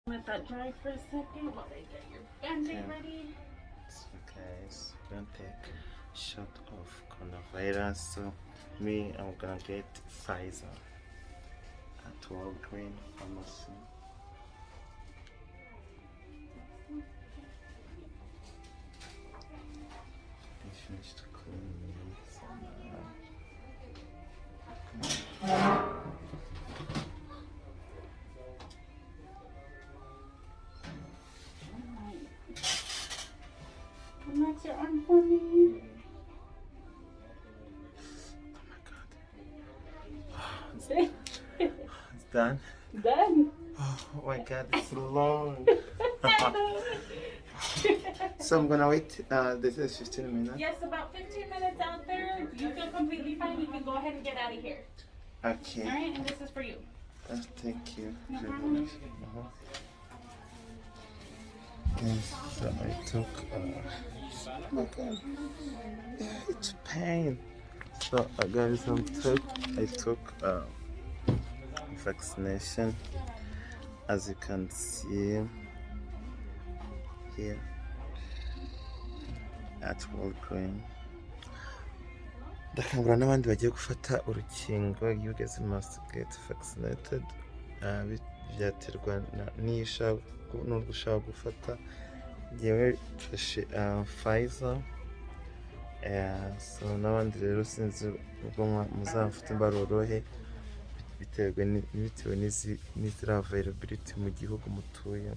Let that dry for a second while I get your band-aid ready. So guys, we're gonna take a shot of coronavirus. So me, I'm gonna get Pfizer at Walgreen Pharmacy. I finished cleaning this. Relax your arm for me. Oh my god. It's done? Done. Oh my god, it's long. So I'm gonna wait, this is 15 minutes? Yes, about 15 minutes out there. You feel completely fine. You can go ahead and get out of here. Okay. Alright, and this is for you. Thank you No very problem. much. Yes, so I took, oh my god, yeah, it's pain. So guys, I took vaccination, as you can see here at Walgreen. Ndakangurira n'abandi bagiye gufata urukingo. You guys must get vaccinated. Byaterwa n'urwo ushaka gufata. Njyewe mfashe Pfizer. So n'abandi rero sinzi ubwo muzamfata imbarorohe bitewe n'iziri availability mu gihugu mutuye.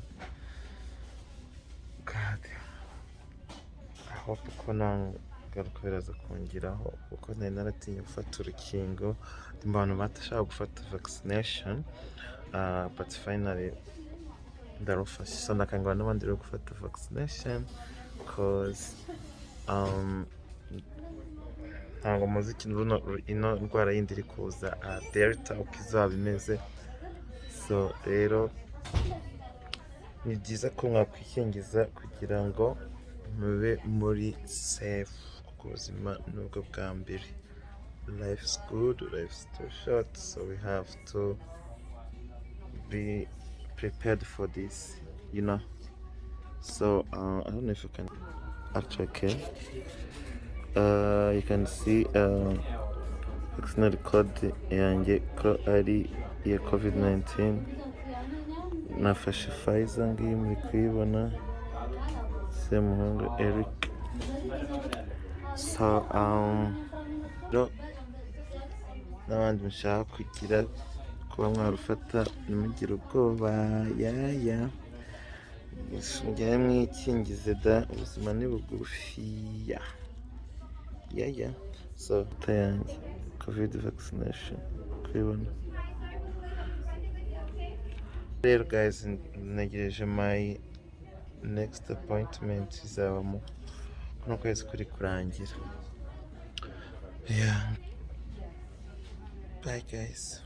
God, I hope ko nagaruka biraza kongeraho kuko nari naratinye gufata urukingo. Mu bantu batashaka gufata vaccination, but finally ndarufashe. So ndakangurira n'abandi rero gufata vaccination cause ntabwo muzi ikintu ino ndwara yindi iri kuza, delta uko izaba imeze. So rero ni byiza ko mwakwikingiza kugira ngo mube muri safe, kuko ubuzima ni ubwo bwa mbere. Life is good, life is too short, so we have to be prepared for this, you know. So I don't know if you can actually okay. You can see vaccine code yanjye ko ari iya COVID-19. Nafashe Pfizer ngiyi muri kuyibona, Semuhungu Eric. So n'abandi mushaka kuba mwarufata ntimugire ubwoba, njyewe mwikingize da, ubuzima ni bugufi. So yanjye COVID vaccination kuyibona rero guys, ntegereje my next appointment izaba mu kuno kwezi kuri kurangira. Bye guys.